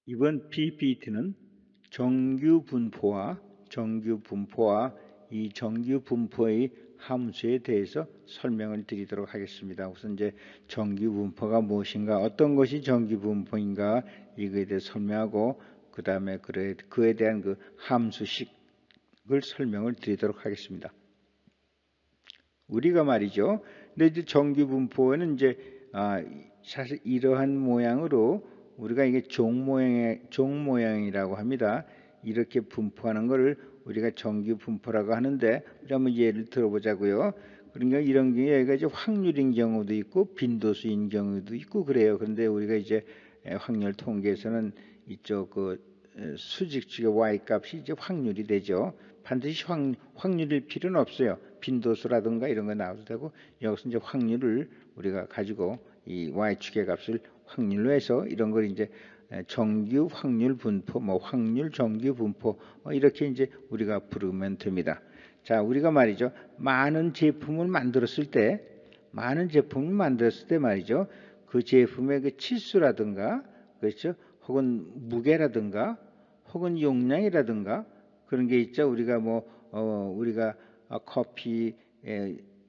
이번 PPT는 정규분포와 이 정규분포의 함수에 대해서 설명을 드리도록 하겠습니다. 우선 이제 정규분포가 무엇인가, 어떤 것이 정규분포인가 이거에 대해 설명하고 그 다음에 그에 대한 그 함수식을 설명을 드리도록 하겠습니다. 우리가 말이죠. 근데 이제 정규분포에는 이제 사실 이러한 모양으로 우리가 이게 종 모양이라고 합니다. 이렇게 분포하는 것을 우리가 정규 분포라고 하는데, 우리 한번 예를 들어보자고요. 그러니까 이런 경우에 여기가 이제 확률인 경우도 있고 빈도수인 경우도 있고 그래요. 그런데 우리가 이제 확률 통계에서는 이쪽 수직 쪽의 y 값이 이제 확률이 되죠. 반드시 확률일 필요는 없어요. 빈도수라든가 이런 거 나와도 되고, 여기서 이제 확률을 우리가 가지고 이 y축의 값을 확률로 해서 이런 걸 이제 정규 확률 분포, 확률 정규 분포 이렇게 이제 우리가 부르면 됩니다. 자, 우리가 말이죠. 많은 제품을 만들었을 때 말이죠. 그 제품의 그 치수라든가, 그렇죠? 혹은 무게라든가, 혹은 용량이라든가 그런 게 있죠. 우리가 우리가 커피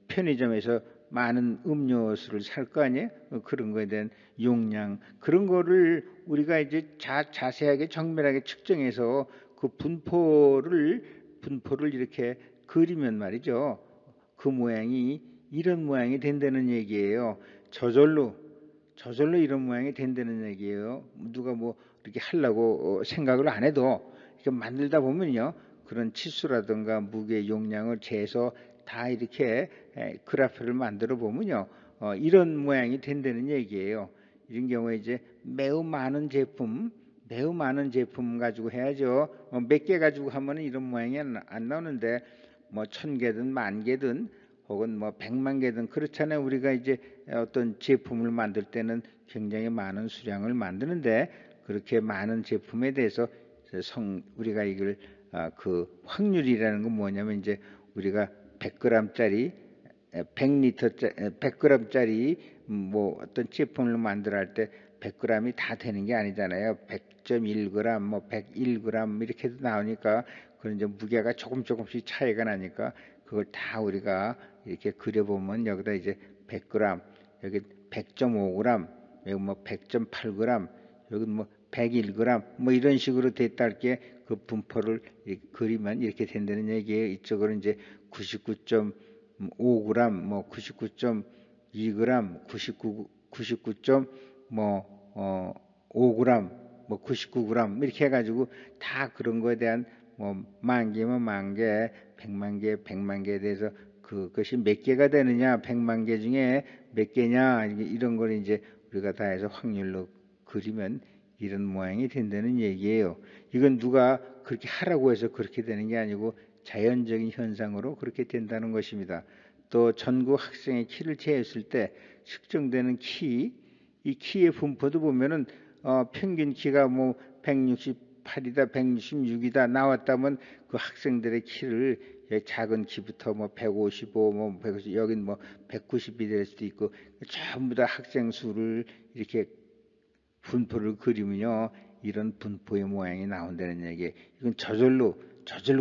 편의점에서 많은 음료수를 살 거 아니에요? 그런 거에 대한 용량, 그런 거를 우리가 이제 자세하게 정밀하게 측정해서 그 분포를 이렇게 그리면 말이죠. 그 모양이 이런 모양이 된다는 얘기예요. 저절로 이런 모양이 된다는 얘기예요. 누가 이렇게 하려고 생각을 안 해도 이렇게 만들다 보면요, 그런 치수라든가 무게, 용량을 재서 다 이렇게 그래프를 만들어 보면요, 이런 모양이 된다는 얘기예요. 이런 경우에 이제 매우 많은 제품 가지고 해야죠. 몇 개 가지고 하면 이런 모양이 안 나오는데 1000개든 10,000개든 혹은 100만 개든 그렇잖아요. 우리가 이제 어떤 제품을 만들 때는 굉장히 많은 수량을 만드는데, 그렇게 많은 제품에 대해서 우리가 이걸 그 확률이라는 건 뭐냐면, 이제 우리가 100g짜리 100g짜리 어떤 제품을 만들어 할 때 100g이 다 되는 게 아니잖아요. 100.1g, 101g 이렇게도 나오니까, 그런 이제 무게가 조금씩 차이가 나니까 그걸 다 우리가 이렇게 그려보면, 여기다 이제 100g, 여기 100.5g, 여기 100.8g, 여기 101g 이런 식으로 됐다 할 게 그 분포를 그리면 이렇게 된다는 얘기예요. 이쪽으로 이제 99.5g, 99.2g, 99.5g, 99g 이렇게 해가지고 다 그런 거에 대한 10,000개면 10,000개, 100만 개, 100만 개에 대해서 그것이 몇 개가 되느냐, 100만 개 중에 몇 개냐, 이런 걸 이제 우리가 다 해서 확률로 그리면 이런 모양이 된다는 얘기예요. 이건 누가 그렇게 하라고 해서 그렇게 되는 게 아니고 자연적인 현상으로 그렇게 된다는 것입니다. 또 전국 학생의 키를 재했을 때 측정되는 이 키의 분포도 보면은 평균 키가 168이다, 166이다 나왔다면 그 학생들의 키를 작은 키부터 155, 150, 여긴 190이 될 수도 있고, 전부 다 학생 수를 이렇게 분포를 그리면요, 이런 분포의 모양이 나온다는 얘기. 이건 저절로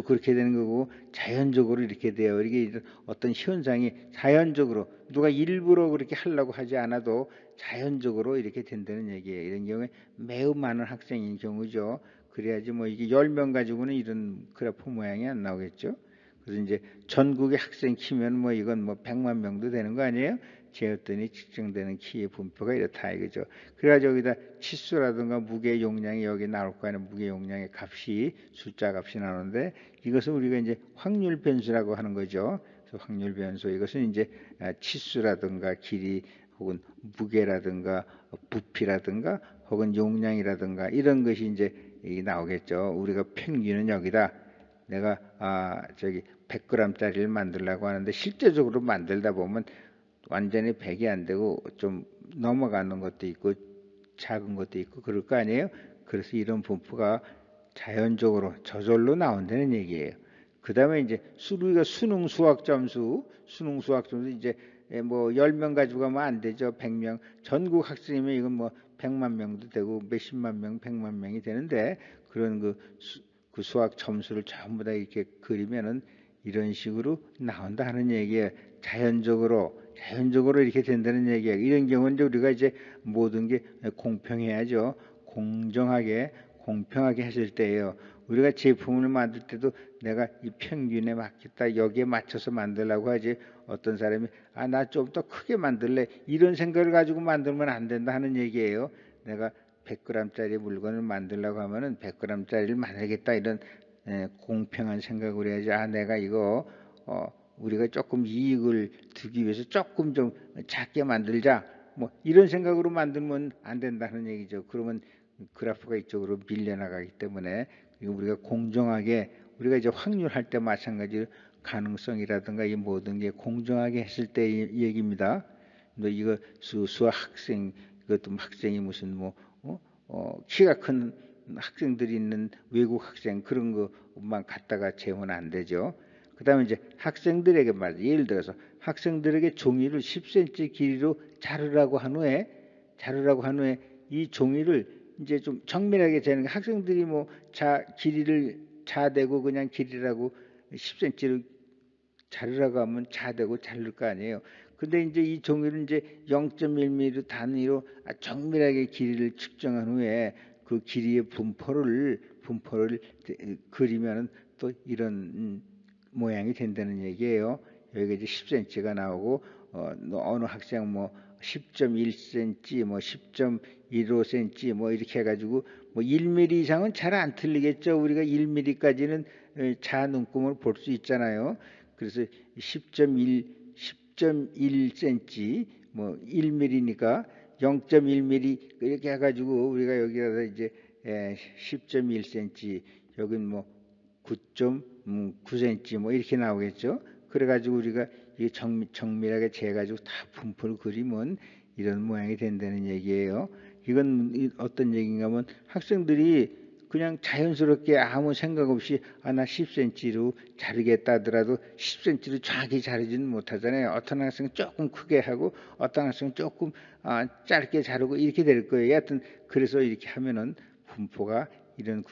그렇게 되는 거고, 자연적으로 이렇게 돼요. 이게 어떤 현상이 자연적으로, 누가 일부러 그렇게 하려고 하지 않아도 자연적으로 이렇게 된다는 얘기예요. 이런 경우에 매우 많은 학생인 경우죠. 그래야지 이게 10명 가지고는 이런 그래프 모양이 안 나오겠죠. 그래서 이제 전국의 학생 키면 이건 100만 명도 되는 거 아니에요? 재었더니 측정되는 키의 분포가 이렇다 이거죠. 그래가지고 여기다 치수라든가 무게 용량이 여기 나올 거 아니에요. 무게 용량의 값이, 숫자 값이 나오는데, 이것은 우리가 이제 확률 변수라고 하는 거죠. 그래서 확률 변수, 이것은 이제 치수라든가 길이 혹은 무게라든가 부피라든가 혹은 용량이라든가 이런 것이 이제 나오겠죠. 우리가 평균은 여기다, 내가 100g짜리를 만들려고 하는데 실제적으로 만들다 보면 완전히 100이 안 되고 좀 넘어가는 것도 있고 작은 것도 있고 그럴 거 아니에요. 그래서 이런 분포가 자연적으로 저절로 나온다는 얘기예요. 그 다음에 이제 우리가 수능 수학 점수 이제 뭐 10명 가지고 가면 안 되죠. 100명. 전국 학생이면 이건 뭐 100만 명도 되고 몇십만 명, 100만 명이 되는데 그런 그 수학 점수를 전부 다 이렇게 그리면은 이런 식으로 나온다 하는 얘기예요. 자연적으로 이렇게 된다는 얘기예요. 이런 경우는 이제 우리가 이제 모든 게 공평해야죠. 공평하게 했을 때예요. 우리가 제품을 만들 때도 내가 이 평균에 맞겠다, 여기에 맞춰서 만들라고 하지, 어떤 사람이 나 좀 더 크게 만들래, 이런 생각을 가지고 만들면 안 된다 하는 얘기예요. 내가 100g짜리 물건을 만들려고 하면은 100g짜리를 만들겠다, 이런 공평한 생각을 해야지. 내가 이거 우리가 조금 이익을 두기 위해서 조금 좀 작게 만들자, 뭐 이런 생각으로 만들면 안 된다는 얘기죠. 그러면 그래프가 이쪽으로 밀려나가기 때문에 우리가 공정하게, 우리가 이제 확률할 때 마찬가지로 가능성이라든가 이 모든 게 공정하게 했을 때 얘기입니다. 너 이거 수학 학생, 이것도 학생이 무슨 키가 큰 학생들이 있는 외국 학생 그런 것만 갖다가 재면 안 되죠. 그 다음에 이제 학생들에게 말이죠. 예를 들어서 학생들에게 종이를 10cm 길이로 자르라고 한 후에 이 종이를 이제 좀 정밀하게 재는, 학생들이 뭐 길이를 자대고 그냥 길이라고 10cm로 자르라고 하면 자대고 자를 거 아니에요. 근데 이제 이 종이를 이제 0.1mm 단위로 정밀하게 길이를 측정한 후에 그 길이의 분포를 그리면 또 이런 모양이 된다는 얘기예요. 여기가 이제 10cm가 나오고 어느 학생 뭐 10.1cm, 뭐 10.15cm 뭐 이렇게 해가지고 뭐 1mm 이상은 잘 안 틀리겠죠. 우리가 1mm까지는 자 눈금을 볼 수 있잖아요. 그래서 10.1cm 뭐 1mm니까 0.1mm 이렇게 해가지고 우리가 여기다가 이제 10.1cm, 여긴 뭐 9.9cm 뭐 이렇게 나오겠죠. 그래가지고 우리가 이 정밀하게 재가지고 다 분포를 그리면 이런 모양이 된다는 얘기예요. 이건 어떤 얘기인가 하면 학생들이 그냥 자연스럽게 아무 생각 없이 나 10cm로 자르겠다 하더라도 10cm로 정확히 자르지는 못하잖아요. 어떤 학생은 조금 크게 하고 어떤 학생은 조금 짧게 자르고 이렇게 될 거예요. 하여튼 그래서 이렇게 하면은 분포가 이런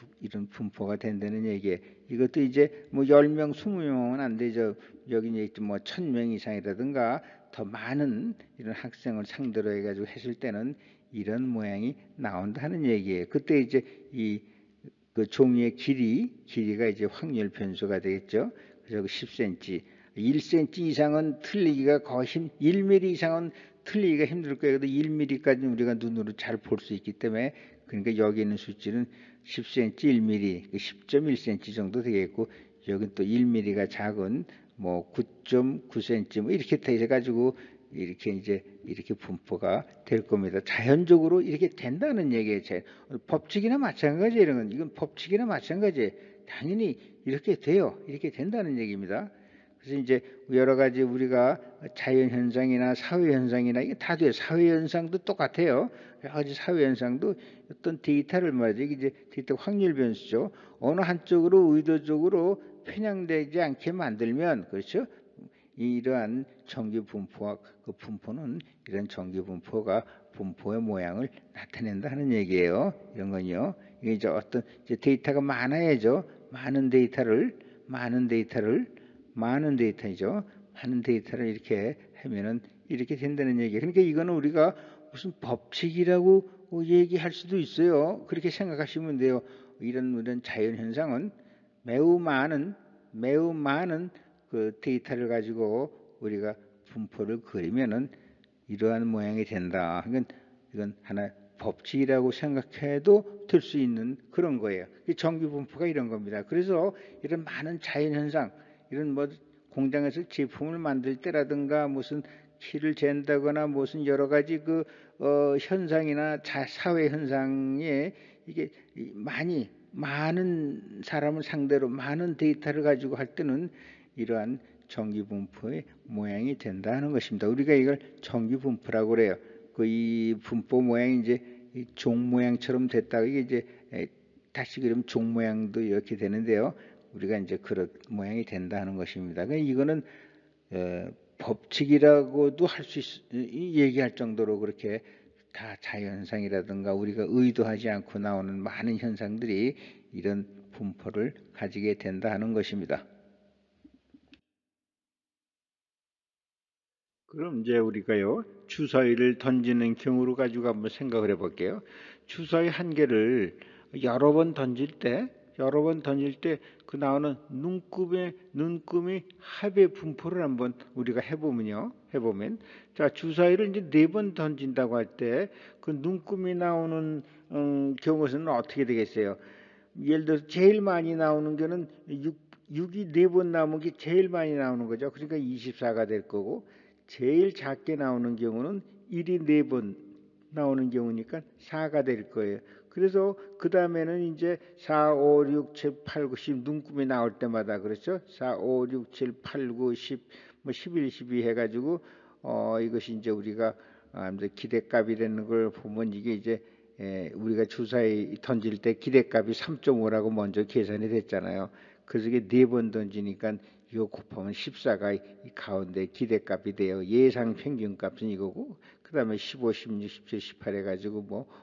분포가 된다는 얘기예요. 이것도 이제 뭐 10명, 20명은 안 되죠. 여기 이제 뭐 1000명 이상이라든가 더 많은 이런 학생을 상대로 해가지고 했을 때는 이런 모양이 나온다는 얘기예요. 그때 이제 그 종이의 길이가 이제 확률 변수가 되겠죠. 그래서 10cm, 1cm 이상은 틀리기가 거의 1mm 이상은 틀리기가 힘들 거예요. 그래도 1mm까지는 우리가 눈으로 잘 볼 수 있기 때문에, 그러니까 여기 있는 수치는 10cm, 1mm, 10.1cm 정도 되겠고, 여기 또 1mm가 작은 뭐 9.9cm 뭐 이렇게 돼 가지고 이렇게 분포가 될 겁니다. 자연적으로 이렇게 된다는 얘기예요. 법칙이나 마찬가지예요. 이런 건 이건 법칙이나 마찬가지예요. 당연히 이렇게 돼요. 이렇게 된다는 얘기입니다. 그래서 이제 여러 가지 우리가 자연 현상이나 사회 현상이나 이게 다 돼요. 사회 현상도 똑같아요. 여러 가지 사회 현상도 어떤 데이터를 말이죠. 이게 이제 데이터 확률 변수죠. 어느 한쪽으로 의도적으로 편향되지 않게 만들면, 그렇죠? 이러한 정기 분포와 그 분포는 이런 정기 분포가 분포의 모양을 나타낸다 하는 얘기예요. 이런 건요. 이게 이제 어떤 이제 데이터가 많아야죠. 많은 데이터이죠. 많은 데이터를 이렇게 하면은 이렇게 된다는 얘기예요. 그러니까 이거는 우리가 무슨 법칙이라고 얘기할 수도 있어요. 그렇게 생각하시면 돼요. 이런 자연 현상은 매우 많은 그 데이터를 가지고 우리가 분포를 그리면은 이러한 모양이 된다. 이건 하나의 법칙이라고 생각해도 될 수 있는 그런 거예요. 정기 분포가 이런 겁니다. 그래서 이런 많은 자연 현상, 이런 뭐 공장에서 제품을 만들 때라든가 무슨 키를 잰다거나 무슨 여러 가지 현상이나 사회 현상에 이게 많은 사람을 상대로 많은 데이터를 가지고 할 때는 이러한 정기분포의 모양이 된다는 것입니다. 우리가 이걸 정기분포라고 그래요. 이 분포 모양이 이제 종 모양처럼 됐다가 이게 이제 다시 그러면 종 모양도 이렇게 되는데요. 우리가 이제 그런 모양이 된다는 것입니다. 그러니까 이거는 법칙이라고도 할 수 얘기할 정도로 그렇게 다 자연현상이라든가 우리가 의도하지 않고 나오는 많은 현상들이 이런 분포를 가지게 된다 하는 것입니다. 그럼 이제 우리가요, 주사위를 던지는 경우로 가지고 한번 생각을 해볼게요. 주사위 한 개를 여러 번 던질 때 그 나오는 눈금이 합의 분포를 한번 우리가 해보면, 자, 주사위를 이제 4번 던진다고 할 때 그 눈금이 나오는 경우는 어떻게 되겠어요? 예를 들어서 제일 많이 나오는 거는 6이 4번 나오는 게 제일 많이 나오는 거죠. 그러니까 24가 될 거고, 제일 작게 나오는 경우는 1이 4번 나오는 경우니까 4가 될 거예요. 그래서 그 다음에는 이제 4, 5, 6, 7, 8, 9, 10 눈금이 나올 때마다 그렇죠. 4, 5, 6, 7, 8, 9, 10, 뭐 11, 12 해가지고 이것이 이제 우리가 이제 기대값이라는 걸 보면 이게 이제 우리가 주사위 던질 때 기대값이 3.5라고 먼저 계산이 됐잖아요. 그래서 이게 4번 던지니까 이거 곱하면 14가 이 가운데 기대값이 돼요. 예상 평균값은 이거고, 그 다음에 15, 16, 17, 18 해가지고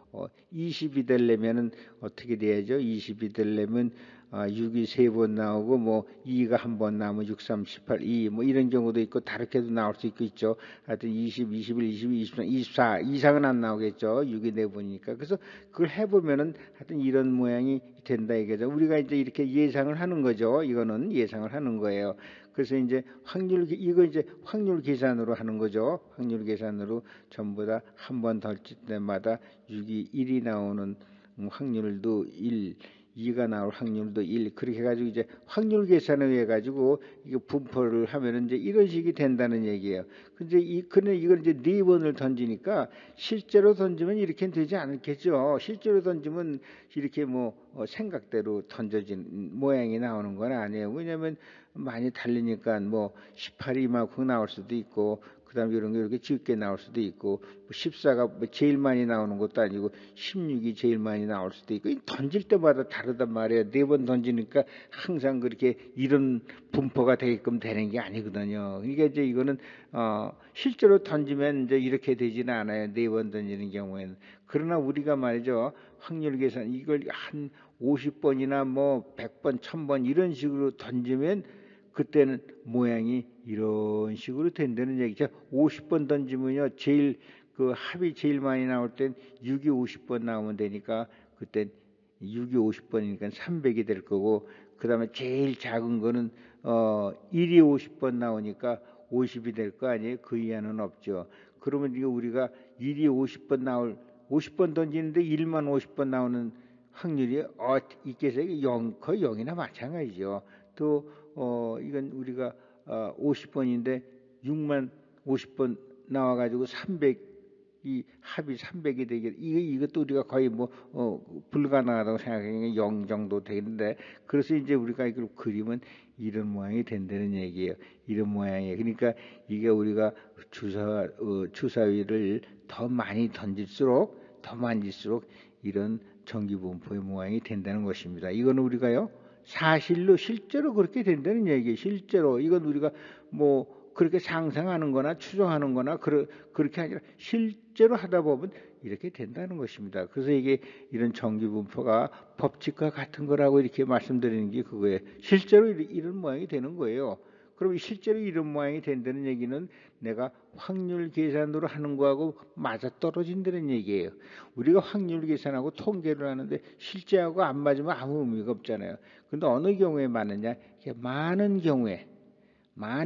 20이 되려면은 어떻게 돼야죠? 20이 되려면 6이 3번 나오고 2가 한 번 나오면 6, 3, 18, 2 이런 경우도 있고 다르게도 나올 수 있죠. 하여튼 20, 21, 22, 23, 24 이상은 안 나오겠죠. 6이 4번이니까. 그래서 그걸 해보면은 하여튼 이런 모양이 된다 이거죠. 우리가 이제 이렇게 예상을 하는 거죠. 이거는 예상을 하는 거예요. 그래서 이제 이거 이제 확률 계산으로 하는 거죠. 확률 계산으로 전부 다 한 번 던질 때마다 6이 1이 나오는 확률도 1, 2가 나올 확률도 1, 그렇게 해가지고 이제 확률 계산을 해가지고 이거 분포를 하면은 이제 이런 식이 된다는 얘기예요. 근데 이걸 이제 4번을 던지니까 실제로 던지면 이렇게 되지 않겠죠. 실제로 던지면 이렇게 생각대로 던져진 모양이 나오는 건 아니에요. 왜냐하면 많이 달리니까 18이 이만큼 나올 수도 있고, 그 다음에 이런 게 이렇게 적게 나올 수도 있고, 14가 제일 많이 나오는 것도 아니고 16이 제일 많이 나올 수도 있고, 던질 때마다 다르단 말이에요. 4번 던지니까 항상 그렇게 이런 분포가 되게끔 되는 게 아니거든요. 그러니까 이제 이거는 실제로 던지면 이제 이렇게 되지는 않아요. 4번 던지는 경우에는. 그러나 우리가 말이죠, 확률 계산 이걸 한 50번이나 100번, 1000번 이런 식으로 던지면 그때는 모양이 이런 식으로 된다는 얘기죠. 50번 던지면요, 제일 그 합이 제일 많이 나올 땐 6이 50번 나오면 되니까 그땐 6이 50번이니까 300이 될 거고, 그 다음에 제일 작은 거는 1이 50번 나오니까 50이 될 거 아니에요. 그 이하는 없죠. 그러면 이거 우리가 1이 50번 던지는데 1만 50번 나오는 확률이 있겠어요? 거의 0이나 마찬가지죠. 또 이건 우리가 50번인데 6만 50번 나와가지고 300이 합이 300이 되게 이것도 우리가 거의 불가능하다고 생각하는 게 0 정도 되는데, 그래서 이제 우리가 이걸 그리면 이런 모양이 된다는 얘기예요. 이런 모양이에요. 그러니까 이게 우리가 주사위를 더 많이 던질수록 이런 전기분포의 모양이 된다는 것입니다. 이거는 우리가요, 실제로 그렇게 된다는 얘기예요. 실제로 이건 우리가 그렇게 상상하는 거나 추정하는 거나 그렇게 아니라 실제로 하다 보면 이렇게 된다는 것입니다. 그래서 이게 이런 전기분포가 법칙과 같은 거라고 이렇게 말씀드리는 게 그거예요. 실제로 이런 모양이 되는 거예요. 그럼 실제로 이런 모양이 된다는 얘기는 내가 확률 계산으로 하는 거하고 맞아떨어진다는 얘기예요. 우리가 확률 계산하고 통계를 하는데 실제하고 안 맞으면 아무 의미가 없잖아요. 근데 어느 경우에 맞느냐? 많은 경우에,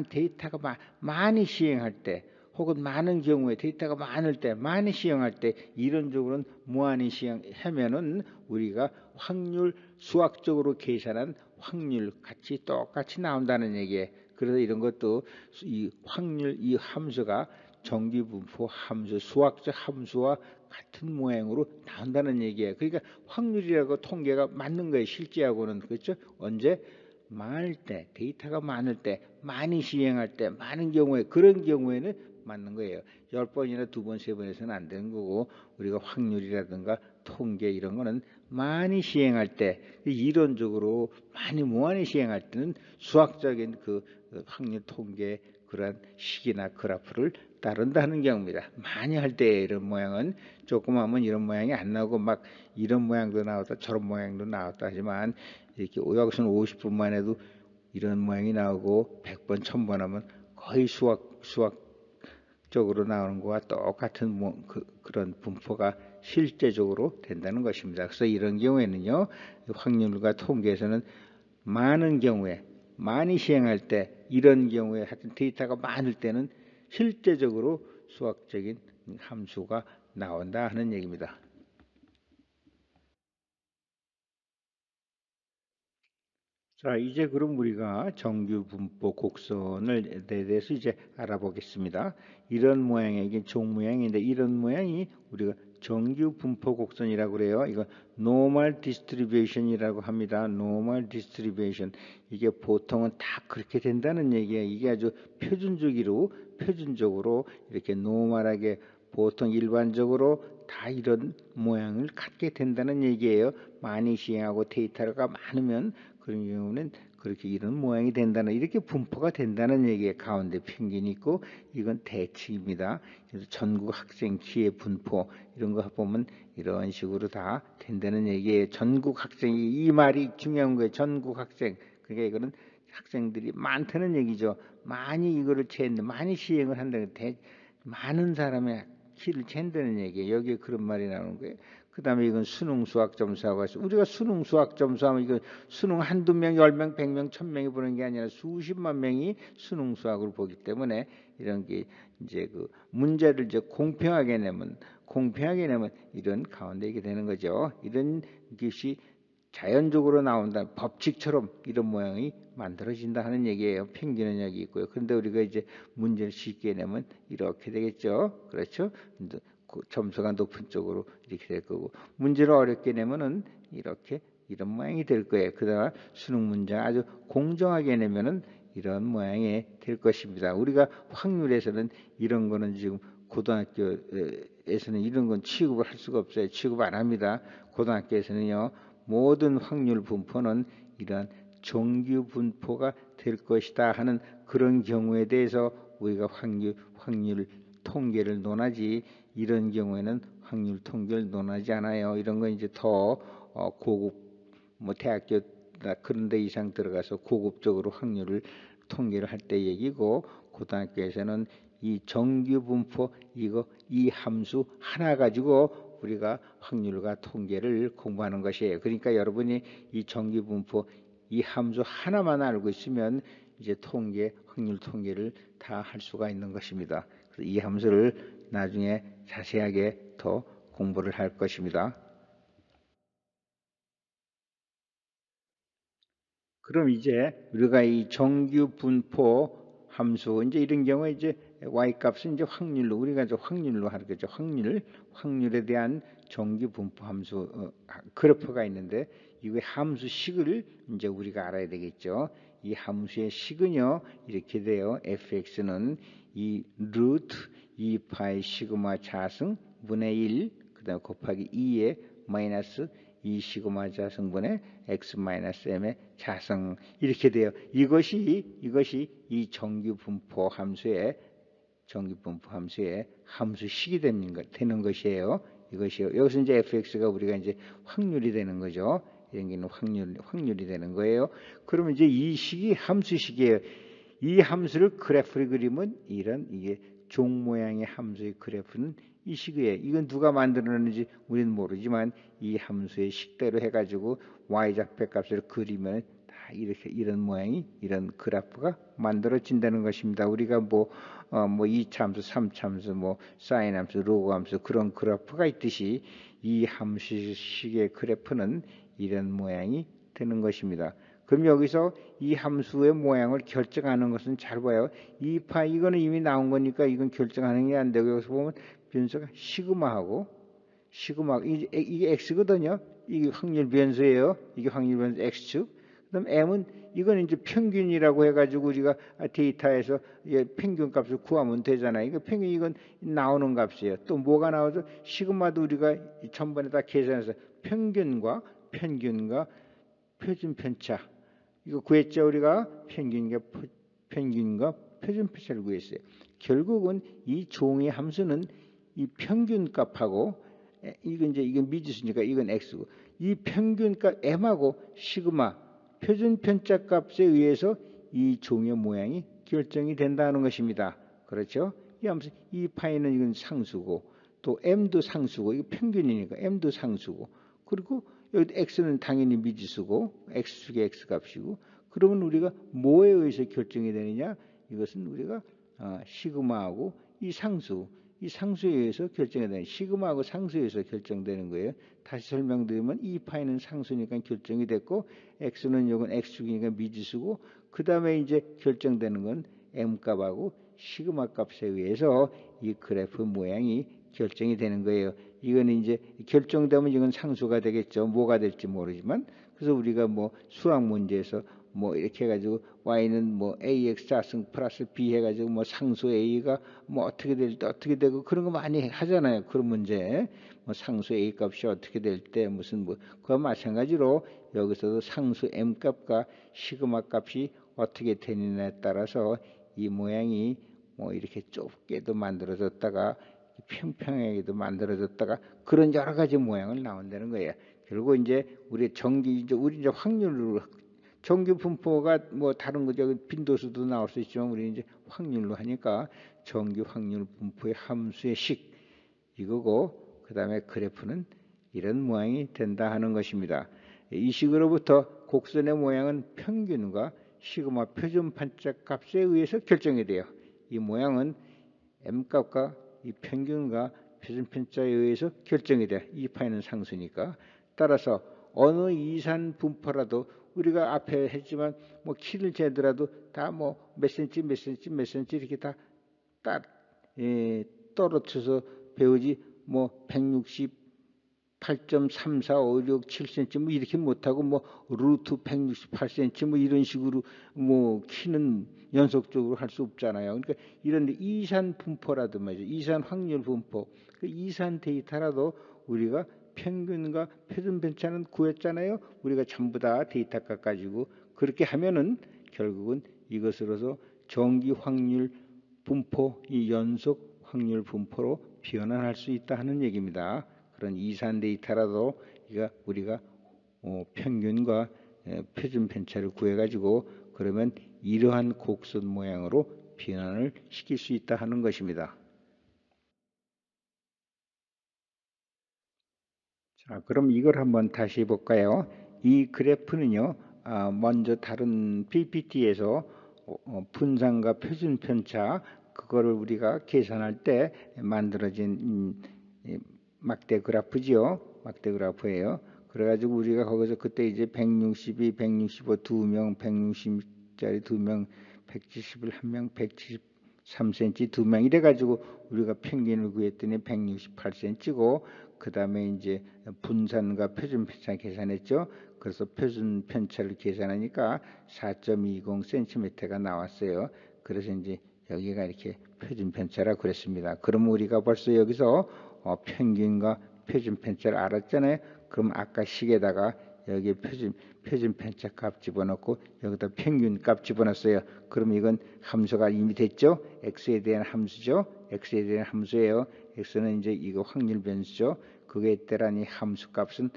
데이터가 많이 시행할 때, 혹은 많은 경우에 데이터가 많을 때, 많이 시행할 때, 이론적으로는 무한히 시행하면은 우리가 확률, 수학적으로 계산한 확률 같이 똑같이 나온다는 얘기예요. 그래서 이런 것도 이 확률, 이 함수가 전기분포 함수, 수학적 함수와 같은 모양으로 나온다는 얘기예요. 그러니까 확률이라고 통계가 맞는 거예요. 실제하고는. 그렇죠? 언제? 많을 때, 데이터가 많을 때, 많이 시행할 때, 많은 경우에, 그런 경우에는 맞는 거예요. 10번이나 2번, 3번 해서는 안 되는 거고, 우리가 확률이라든가 통계 이런 거는 많이 시행할 때, 이론적으로 많이 무한히 시행할 때는 수학적인 그 확률 통계 그러한 식이나 그래프를 따른다는 경우입니다. 많이 할 때 이런 모양은 조금 하면 이런 모양이 안 나오고 막 이런 모양도 나왔다 저런 모양도 나왔다 하지만 이렇게 여기서는 50분만 해도 이런 모양이 나오고 100번, 1000번 하면 거의 수학적으로 나오는 것과 똑같은 그런 분포가 실제적으로 된다는 것입니다. 그래서 이런 경우에는요, 확률과 통계에서는 많은 경우에 많이 시행할 때 이런 경우에 하여튼 데이터가 많을 때는 실제적으로 수학적인 함수가 나온다 하는 얘기입니다. 자, 이제 그럼 우리가 정규 분포 곡선을 대해서 이제 알아보겠습니다. 이런 모양의 이게 종 모양인데 이런 모양이 우리가 정규 분포 곡선이라고 그래요. 이거 normal distribution이라고 합니다. normal distribution. 이게 보통은 다 그렇게 된다는 얘기예요. 이게 아주 표준적으로 이렇게 노멀하게 보통 일반적으로 다 이런 모양을 갖게 된다는 얘기예요. 많이 시행하고 데이터가 많으면 그런 경우는 그렇게 이런 모양이 된다는 이렇게 분포가 된다는 얘기에 가운데 평균이 있고 이건 대칭입니다. 그래서 전국 학생 키의 분포 이런 거 보면 이런 식으로 다 된다는 얘기예요. 전국 학생이 이 말이 중요한 거예요. 전국 학생. 그러니까 이거는 학생들이 많다는 얘기죠. 많이 이거를 많이 시행을 한다는 많은 사람의 키를 잰다는 얘기예요. 여기에 그런 말이 나오는 거예요. 그 다음에 이건 수능 수학 점수하고 우리가 수능 수학 점수하면 이거 수능 한두 명, 10명, 100명, 1000명이 보는 게 아니라 수십만 명이 수능 수학을 보기 때문에 이런 게 이제 그 문제를 이제 공평하게 내면 이런 가운데 이게 되는 거죠. 이런 것이 자연적으로 나온다. 법칙처럼 이런 모양이 만들어진다 하는 얘기예요. 평균은 여기 있고요. 그런데 우리가 이제 문제를 쉽게 내면 이렇게 되겠죠. 그렇죠? 점수가 높은 쪽으로 이렇게 될 거고 문제를 어렵게 내면은 이렇게 이런 모양이 될 거예요. 그다음 수능 문제 아주 공정하게 내면은 이런 모양이 될 것입니다. 우리가 확률에서는 이런 거는 지금 고등학교에서는 이런 건 취급을 할 수가 없어요. 취급 안 합니다. 고등학교에서는요. 모든 확률 분포는 이러한 정규 분포가 될 것이다 하는 그런 경우에 대해서 우리가 확률 통계를 논하지 이런 경우에는 확률 통계를 논하지 않아요. 이런 건 이제 더 고급 대학교나 그런 데 이상 들어가서 고급적으로 확률을 통계를 할 때 얘기고 고등학교에서는 이 정규 분포 이 함수 하나 가지고 우리가 확률과 통계를 공부하는 것이에요. 그러니까 여러분이 이 정규 분포 이 함수 하나만 알고 있으면 이제 확률 통계를 다 할 수가 있는 것입니다. 그래서 이 함수를 나중에 자세하게 더 공부를 할 것입니다. 그럼 이제 우리가 이 정규 분포 함수 이제 이런 경우에 이제 y 값은 이제 확률로 우리가 이제 확률로 하겠죠. 확률에 대한 정규 분포 함수 그래프가 있는데 이게 함수식을 이제 우리가 알아야 되겠죠. 이 함수의 식은요 이렇게 돼요. fx는 이 루트 2파이 시그마 자승 분의 1 그다음 곱하기 2에 마이너스 2 시그마 자승분의 x-m의 자승 이렇게 돼요. 이것이 이 정규 분포 함수의 함수식이 되는 것이에요. 이것이요. 여기서 이제 fx가 우리가 이제 확률이 되는 거죠. 이런 게는 확률이 되는 거예요. 그러면 이제 이 식이 함수식이에요. 이 함수를 그래프를 그리면 이게 종 모양의 함수의 그래프는 이 식이에요. 이건 누가 만들었는지 우리는 모르지만 이 함수의 식대로 해가지고 y좌표값을 그리면 다 이렇게 이런 모양이 이런 그래프가 만들어진다는 것입니다. 우리가 뭐 2참수, 3참수, 사인 함수, 로그 함수 그런 그래프가 있듯이 이 함수식의 그래프는 이런 모양이 되는 것입니다. 그럼 여기서 이 함수의 모양을 결정하는 것은 잘 봐요. 이거는 이미 나온 거니까 이건 결정하는 게 안 되고 여기서 보면 변수가 시그마 이게 x거든요. 이게 확률 변수예요. 이게 확률 변수 x축. 그다음 m은 이건 이제 평균이라고 해가지고 우리가 데이터에서 평균 값을 구하면 되잖아요. 이건 나오는 값이에요. 또 뭐가 나오죠? 시그마도 우리가 전번에 다 계산해서 평균과 표준 편차 이거 구했죠 우리가 평균과 표준편차를 구했어요. 결국은 이 종의 함수는 이 평균값하고 이건 미지수니까 이건 x고 이 평균값 m하고 시그마 표준편차 값에 의해서 이 종의 모양이 결정이 된다는 것입니다. 그렇죠? 이 함수 이 파이는 이건 상수고 또 m도 상수고 이거 평균이니까 m도 상수고 그리고 여기 x는 당연히 미지수고 x축의 x값이고 그러면 우리가 뭐에 의해서 결정이 되느냐? 이것은 우리가 시그마하고 이 상수에 의해서 결정이 되는 시그마하고 상수에 의해서 결정되는 거예요. 다시 설명드리면 이 파이는 상수니까 결정이 됐고 x는 요건 x축이니까 미지수고 그 다음에 이제 결정되는 건 m값하고 시그마 값에 의해서 이 그래프 모양이 결정이 되는 거예요. 이건 이제 결정되면 이건 상수가 되겠죠. 뭐가 될지 모르지만 그래서 우리가 뭐 수학 문제에서 뭐 이렇게 해가지고 y는 뭐 ax 자승 플러스 b 해가지고 뭐 상수 a가 뭐 어떻게 될 때 어떻게 되고 그런 거 많이 하잖아요. 그런 문제 뭐 상수 a 값이 어떻게 될 때 무슨 뭐 그와 마찬가지로 여기서도 상수 m 값과 시그마 값이 어떻게 되느냐에 따라서 이 모양이 뭐 이렇게 좁게도 만들어졌다가 평평하게도 만들어졌다가 그런 여러 가지 모양을 나온다는 거예요. 결국 이제 우리 우리 이제 확률로 정규 분포가 뭐 다른 거죠. 빈도수도 나올 수 있지만 우리 이제 확률로 하니까 정규 확률 분포의 함수의 식 이거고 그다음에 그래프는 이런 모양이 된다 하는 것입니다. 이 식으로부터 곡선의 모양은 평균과 시그마 표준편차 값에 의해서 결정이 돼요. 이 모양은 m값과 이 평균과 표준편차에 의해서 결정이 돼. 이 파이는 상수니까. 따라서 어느 이산 분포라도 우리가 앞에 했지만 뭐 키를 재더라도 다 뭐 몇 센치 몇 센치 몇 센치 이렇게 다 떨어져서 배우지 뭐 168.3456 7cm 뭐 이렇게 못하고 뭐 루트 168cm 뭐 이런 식으로 뭐 키는 연속적으로 할 수 없잖아요. 그러니까 이런 이산 분포라도 말이죠. 이산 확률 분포, 그 이산 데이터라도 우리가 평균과 표준편차는 구했잖아요. 우리가 전부 다 데이터값 가지고 그렇게 하면은 결국은 이것으로서 정기 확률 분포, 이 연속 확률 분포로 변환할 수 있다 하는 얘기입니다. 그런 이산 데이터라도 우리가 평균과 표준편차를 구해가지고 그러면 이러한 곡선 모양으로 변환을 시킬 수 있다 하는 것입니다. 자, 그럼 이걸 한번 다시 볼까요? 이 그래프는요, 먼저 다른 PPT에서 분산과 표준편차 그거를 우리가 계산할 때 만들어진 막대 그래프지요. 막대 그래프예요. 그래가지고 우리가 거기서 그때 이제 162, 165 2명, 160짜리 2명, 170을 1명, 173cm 2명 이래가지고 우리가 평균을 구했더니 168cm고 그 다음에 이제 분산과 표준편차 계산했죠. 그래서 표준편차를 계산하니까 4.20cm가 나왔어요. 그래서 이제 여기가 이렇게 표준편차라고 그랬습니다. 그럼 우리가 벌써 여기서 평균과 표준편차를 알았잖아요. 그럼 아까 식에다가 여기 표준편차 값 집어넣고 여기다 평균 값 집어넣었어요. 그럼 이건 함수가 이미 됐죠. x에 대한 함수죠. x에 대한 함수예요. x는 이제 이거 확률 변수죠. 그거에 따른 이 함수 값은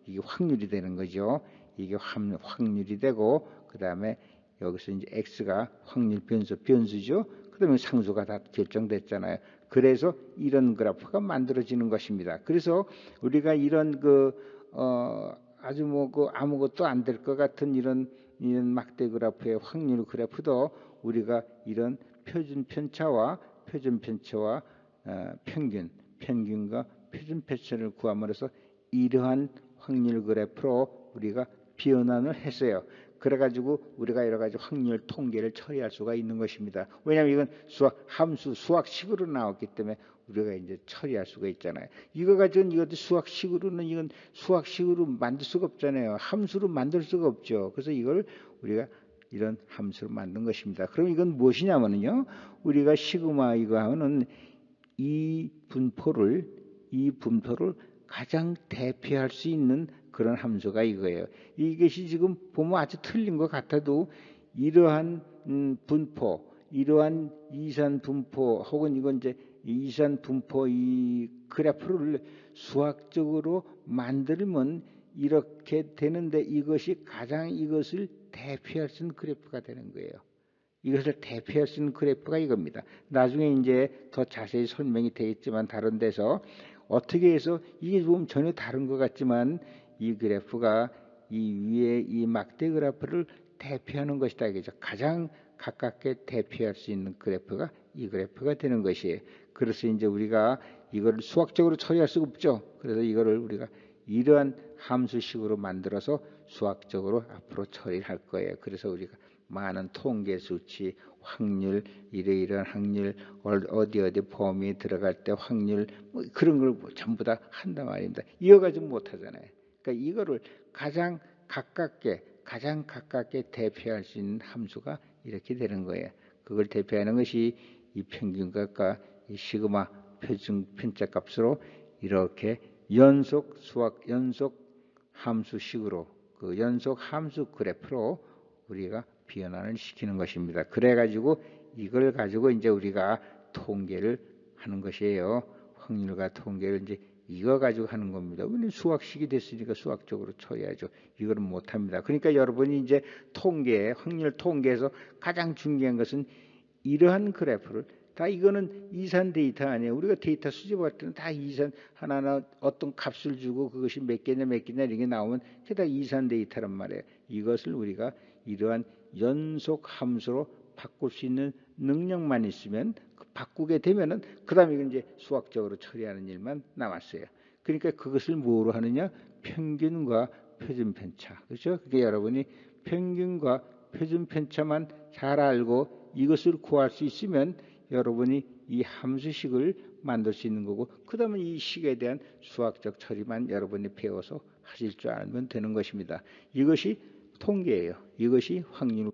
이게 확률이 되는 거죠. 이게 확률이 되고 그 다음에 여기서 이제 x가 확률 변수죠. 그 다음에 상수가 다 결정됐잖아요. 그래서 이런 그래프가 만들어지는 것입니다. 그래서 우리가 이런 아주 뭐 아무것도 안 될 것 같은 이런 막대 그래프의 확률 그래프도 우리가 이런 표준편차와 평균과 표준편차를 구함으로써 이러한 확률 그래프로 우리가 변환을 했어요. 그래가지고 우리가 여러 가지 확률 통계를 처리할 수가 있는 것입니다. 왜냐하면 이건 수학식으로 나왔기 때문에 우리가 이제 처리할 수가 있잖아요. 이거 가지고는 이것도 이건 수학식으로 만들 수가 없잖아요. 함수로 만들 수가 없죠. 그래서 이걸 우리가 이런 함수로 만든 것입니다. 그럼 이건 무엇이냐면요. 우리가 시그마 이거 하면은 이 분포를 가장 대표할 수 있는 그런 함수가 이거예요. 이것이 지금 보면 아주 틀린 것 같아도 이러한 분포, 이러한 이산 분포 혹은 이건 이제 이산 분포 이 그래프를 수학적으로 만들면 이렇게 되는데 이것이 가장 이것을 대표할 수 있는 그래프가 되는 거예요. 이것을 대표할 수 있는 그래프가 이겁니다. 나중에 이제 더 자세히 설명이 되겠지만 다른 데서 어떻게 해서 이게 보면 전혀 다른 것 같지만 이 그래프가 이 위에 이 막대 그래프를 대표하는 것이다. 이거죠. 가장 가깝게 대표할 수 있는 그래프가 이 그래프가 되는 것이에요. 그래서 이제 우리가 이거를 수학적으로 처리할 수가 없죠. 그래서 이거를 우리가 이러한 함수식으로 만들어서 수학적으로 앞으로 처리할 거예요. 그래서 우리가 많은 통계 수치, 확률, 이러이러한 확률, 어디 범위에 들어갈 때 확률, 뭐 그런 걸 전부 다 한단 말입니다. 이어가지고 못하잖아요. 그러니까 이거를 가장 가깝게 대표할 수 있는 함수가 이렇게 되는 거예요. 그걸 대표하는 것이 이 평균값과 이 시그마 표준 편차값으로 이렇게 연속 함수식으로 그 연속 함수 그래프로 우리가 변환을 시키는 것입니다. 그래가지고 이걸 가지고 이제 우리가 통계를 하는 것이에요. 확률과 통계를 이제 이거 가지고 하는 겁니다. 우리는 수학식이 됐으니까 수학적으로 처리하죠. 이거는 못합니다. 그러니까 여러분이 이제 확률 통계에서 가장 중요한 것은 이러한 그래프를 다 이거는 이산 데이터 아니에요. 우리가 데이터 수집할 때는 다 이산 하나하나 어떤 값을 주고 그것이 몇 개냐 이렇게 나오면 그게 다 이산 데이터란 말이에요. 이것을 우리가 이러한 연속 함수로 바꿀 수 있는 능력만 있으면 바꾸게 되면은 그다음에 이건 이제 수학적으로 처리하는 일만 남았어요. 그러니까 그것을 뭐로 하느냐? 평균과 표준 편차. 그렇죠? 그게 여러분이 평균과 표준 편차만 잘 알고 이것을 구할 수 있으면 여러분이 이 함수식을 만들 수 있는 거고 그다음에 이 식에 대한 수학적 처리만 여러분이 배워서 하실 줄 알면 되는 것입니다. 이것이 통계예요. 이것이 확률.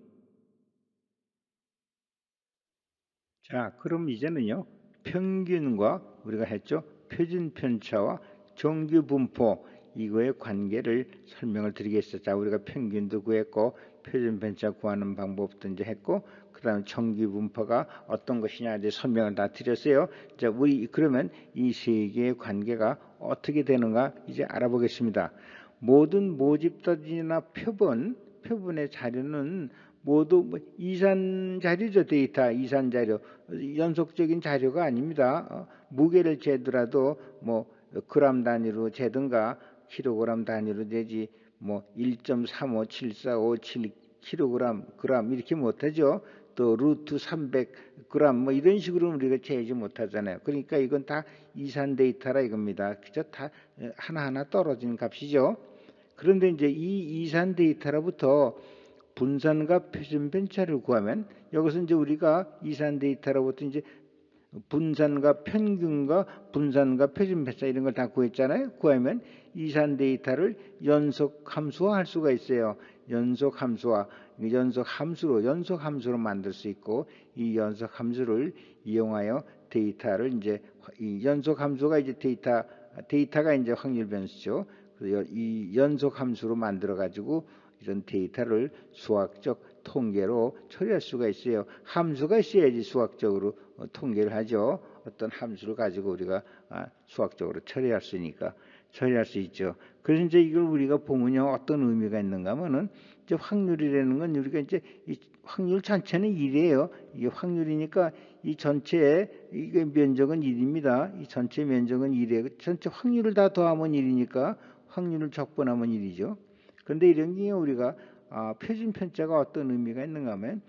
자, 그럼 이제는요. 평균과 우리가 했죠. 표준 편차와 정규 분포 이거의 관계를 설명을 드리겠습니다. 자, 우리가 평균도 구했고 표준 편차 구하는 방법도 이제 했고 그다음에 정규 분포가 어떤 것이냐 이제 설명을 다 드렸어요. 자, 우리 그러면 이 세 개의 관계가 어떻게 되는가 이제 알아보겠습니다. 모든 모집단이나 표본의 자료는 모두 이산 자료죠. 데이터 이산 자료 연속적인 자료가 아닙니다. 무게를 재더라도 뭐 그램 단위로 재든가 킬로그램 단위로 재지 뭐 1.35745 킬로그램 그램 이렇게 못하죠. 또 루트 300g 뭐 이런 식으로 우리가 재지 못하잖아요. 그러니까 이건 다 이산 데이터라 이겁니다. 그죠? 다 하나하나 떨어지는 값이죠. 그런데 이제 이 이산 데이터로부터 분산과 표준 편차를 구하면 여기서 이제 우리가 이산 데이터로부터 이제 분산과 평균과 분산과 표준 편차 이런 걸 다 구했잖아요. 구하면 이산 데이터를 연속 함수화할 수가 있어요. 연속 함수로 만들 수 있고 이 연속 함수를 이용하여 데이터를 이제 이 연속 함수가 이제 데이터가 이제 확률 변수죠. 이 연속 함수로 만들어 가지고 이런 데이터를 수학적 통계로 처리할 수가 있어요. 함수가 있어야지 수학적으로 통계를 하죠. 어떤 함수를 가지고 우리가 수학적으로 처리할 수 있죠. 그래서 이제 이걸 우리가 보면요 어떤 의미가 있는가 하면은 이제 확률이라는 건 우리가 이제 이 확률 전체는 1이에요. 이게 확률이니까 이 전체 이게 면적은 1입니다. 이 전체 면적은 1이에요. 전체 확률을 다 더하면 1이니까 확률을 적분하면 1이죠. 그런데 이런 경우에 우리가 표준 편차가 어떤 의미가 있는가 하면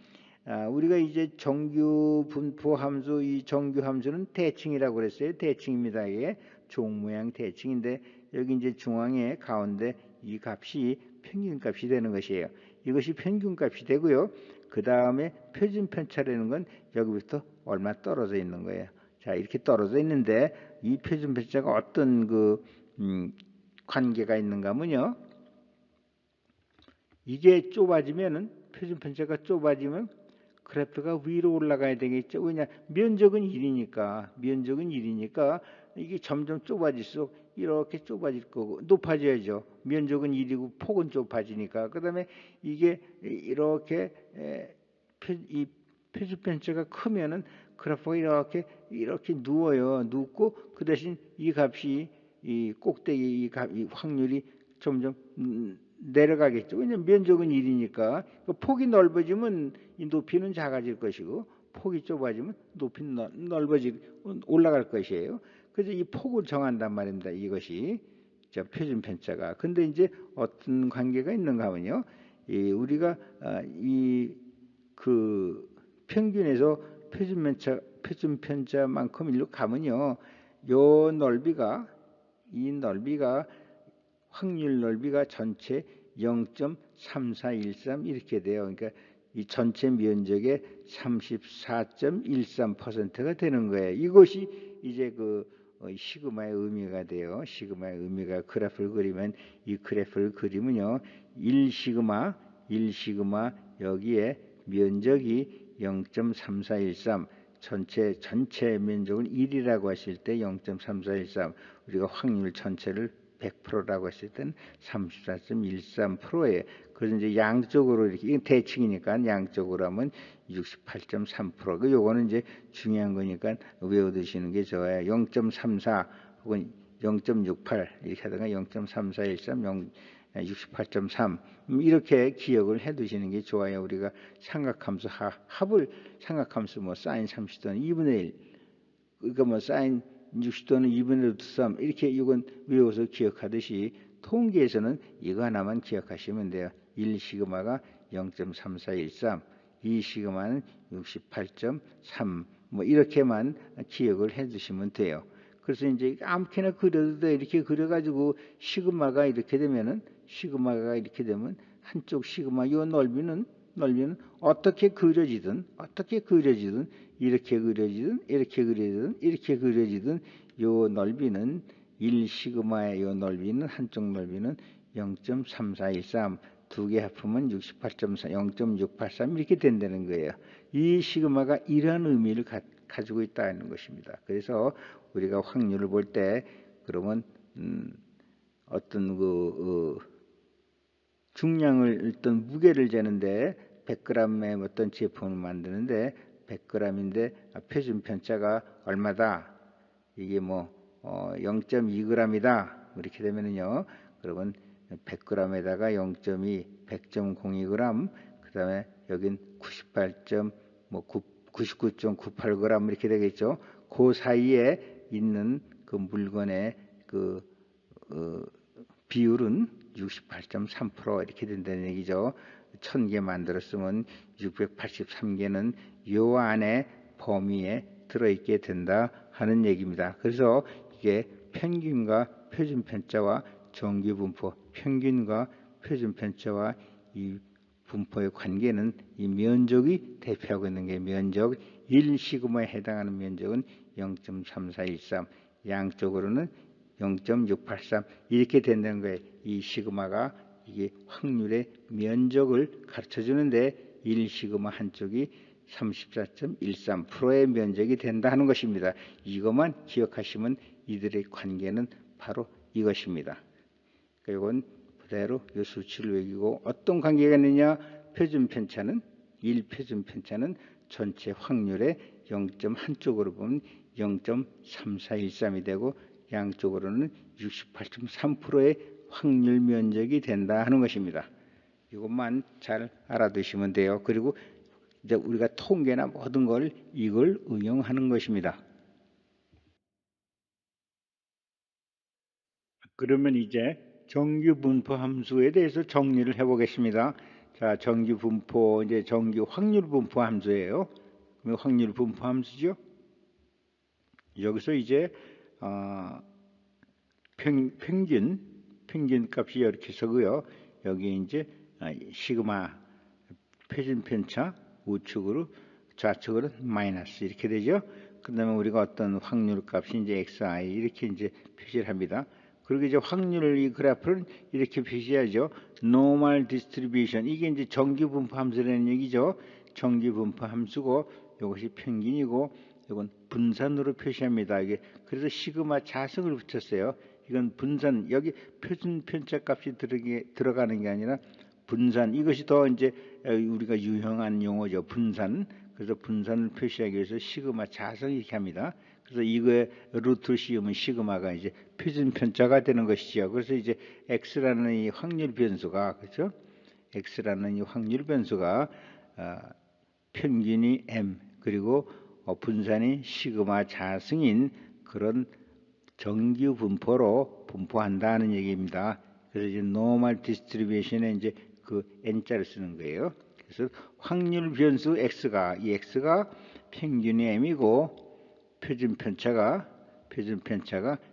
우리가 이제 정규 분포 함수 이 정규 함수는 대칭이라고 그랬어요. 대칭입니다. 이게 종 모양 대칭인데 여기 이제 중앙에 가운데 이 값이 평균값이 되는 것이에요. 이것이 평균값이 되고요. 그 다음에 표준 편차라는 건 여기부터 얼마 떨어져 있는 거예요. 자, 이렇게 떨어져 있는데 이 표준 편차가 어떤 관계가 있는가 하면요. 이게 좁아지면은 표준 편차가 좁아지면 그래프가 위로 올라가야 되겠죠. 왜냐? 면적은 1이니까 이게 점점 좁아질수록 이렇게 좁아질 거고 높아져야죠. 면적은 1이고 폭은 좁아지니까. 그다음에 이게 이렇게 이 표준 편차가 크면은 그래프가 이렇게 누워요. 눕고 그 대신 이 값이 이 꼭대기 이 확률이 점점 내려가겠죠. 왜냐면 면적은 1이니까. 폭이 넓어지면 이 높이는 작아질 것이고 폭이 좁아지면 높이는 올라갈 것이에요. 그래서 이 폭을 정한단 말입니다. 이것이 표준 편차가. 근데 이제 어떤 관계가 있는가 하면요. 우리가 이 그 평균에서 표준 편차만큼 일로 가면요. 요 넓이가 이 넓이가 확률 넓이가 전체 0.3413 이렇게 돼요. 그러니까 이 전체 면적의 34.13%가 되는 거예요. 이것이 이제 그 시그마의 의미가 돼요. 시그마의 의미가 그래프를 그리면 이 그래프를 그리면요. 1시그마 여기에 면적이 0.3413 전체 면적을 1이라고 하실 때 0.3413 우리가 확률 전체를 100%라고 했을 때는 34.13%예요. 그래서 이제 양쪽으로 이렇게 대칭이니까 양쪽으로 하면 68.3%. 요거는 이제 중요한 거니까 외워두시는 게 좋아요. 0.34 혹은 0.68 이렇게 하다가 0.3413 68.3 이렇게 기억을 해두시는 게 좋아요. 우리가 삼각함수 합을 삼각함수 뭐 사인 30도는 2분의 1 그러니까 뭐 사인 60도는 2분의 3 이렇게 이건 외워서 기억하듯이 통계에서는 이거 하나만 기억하시면 돼요. 1시그마가 0.3413 2시그마는 68.3 뭐 이렇게만 기억을 해두시면 돼요. 그래서 이제 아무렇게나 그려도 돼. 이렇게 그려가지고 시그마가 이렇게 되면 한쪽 시그마 요 넓이는 어떻게 그려지든 이렇게 그려지든 요 넓이는 1시그마의 요 넓이는 한쪽 넓이는 0.3413 두 개 합하면 68.4 0.683 이렇게 된다는 거예요. 이 시그마가 이러한 의미를 가지고 있다는 것입니다. 그래서 우리가 확률을 볼 때 그러면 어떤 중량을 어떤 무게를 재는데 100g의 어떤 제품을 만드는데 100g인데 표준 편차가 얼마다? 이게 뭐 0.2g이다. 이렇게 되면은요. 그러면 100g에다가 0.2, 100.02g, 그다음에 여긴 99.98g 이렇게 되겠죠. 그 사이에 있는 그 물건의 그 비율은 68.3% 이렇게 된다는 얘기죠. 1000개 만들었으면 683개는 요 안에 범위에 들어있게 된다 하는 얘기입니다. 그래서 이게 평균과 표준 편차와 정규 분포, 평균과 표준 편차와 이 분포의 관계는 이 면적이 대표하고 있는 게 면적 1시그마에 해당하는 면적은 0.3413 양쪽으로는 0.683 이렇게 된다는 거예요. 이 시그마가 이게 확률의 면적을 가르쳐 주는데 1시그마 한쪽이 34.13%의 면적이 된다 하는 것입니다. 이것만 기억하시면 이들의 관계는 바로 이것입니다. 이건 그대로 이 수치를 외우고 어떤 관계가 있느냐? 표준 편차는 전체 확률의 0. 한쪽으로 보면 0.3413이 되고 양쪽으로는 68.3%의 확률 면적이 된다 하는 것입니다. 이것만 잘 알아두시면 돼요. 그리고 이제 우리가 통계나 모든 걸 이걸 응용하는 것입니다. 그러면 이제 정규 분포 함수에 대해서 정리를 해보겠습니다. 자, 정규 분포 이제 정규 확률 분포 함수예요. 그럼 확률 분포 함수죠. 여기서 이제 평균 값이 이렇게 서고요. 여기 이제 시그마 표준 편차 우측으로 좌측으로 마이너스 이렇게 되죠. 그다음에 우리가 어떤 확률 값이 이제 xi 이렇게 이제 표시를 합니다. 그리고 이제 확률 이 그래프를 이렇게 표시하죠. normal distribution 이게 이제 정규 분포 함수라는 얘기죠. 정규 분포 함수고 이것이 평균이고 이건 분산으로 표시합니다. 이게 그래서 시그마 자석을 붙였어요. 이건 분산 여기 표준 편차 값이 들어가는 게 아니라 분산, 이것이 더 이제 우리가 유형한 용어죠. 분산. 그래서 분산을 표시하기 위해서 시그마 자성 이렇게 합니다. 그래서 이거의 루트를 씌우면 시그마가 이제 표준 편차가 되는 것이죠. 그래서 이제 x라는 이 확률 변수가, 그렇죠? x라는 이 확률 변수가 평균이 m, 그리고 분산이 시그마 자승인 그런 정규 분포로 분포한다는 얘기입니다. 그래서 이제 normal distribution에 이제 그 n자를 쓰는 거예요. 그래서 확률 변수 x가, 이 x가 평균이 m이고 표준 편차가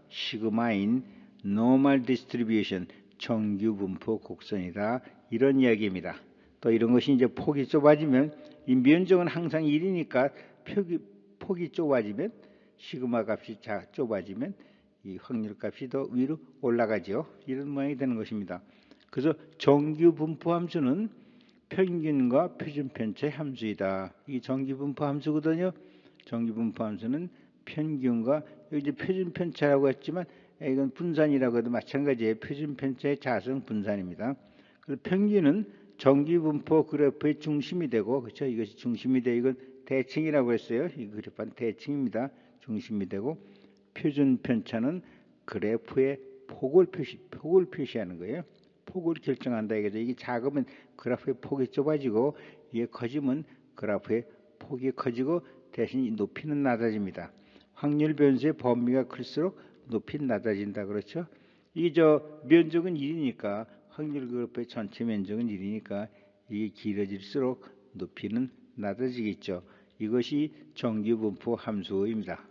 시그마인 normal distribution 정규 분포 곡선이다. 이런 이야기입니다. 또 이런 것이 이제 폭이 좁아지면 이 면적은 항상 1이니까 폭이 좁아지면 시그마 값이 좁아지면 이 확률 값이 더 위로 올라가죠. 이런 모양이 되는 것입니다. 그래서 정규 분포 함수는 평균과 표준 편차의 함수이다. 이게 정규 분포 함수거든요. 정규 분포 함수는 평균과, 여기 이제 표준 편차라고 했지만 이건 분산이라고 해도 마찬가지예요. 표준 편차의 자성 분산입니다. 그래서 평균은 정규 분포 그래프의 중심이 되고, 그렇죠? 이것이 중심이 되고, 이건 대칭이라고 했어요. 이 그래프는 대칭입니다. 중심이 되고, 표준 편차는 그래프의 폭을 표시하는 거예요. 폭을 결정한다 이거죠. 이게 작으면 그래프의 폭이 좁아지고, 이게 커지면 그래프의 폭이 커지고 대신 높이는 낮아집니다. 확률 변수의 범위가 클수록 높이는 낮아진다, 그렇죠? 이 면적은 1이니까 확률 그래프의 전체 면적은 1이니까 이게 길어질수록 높이는 낮아지겠죠. 이것이 정규 분포 함수입니다.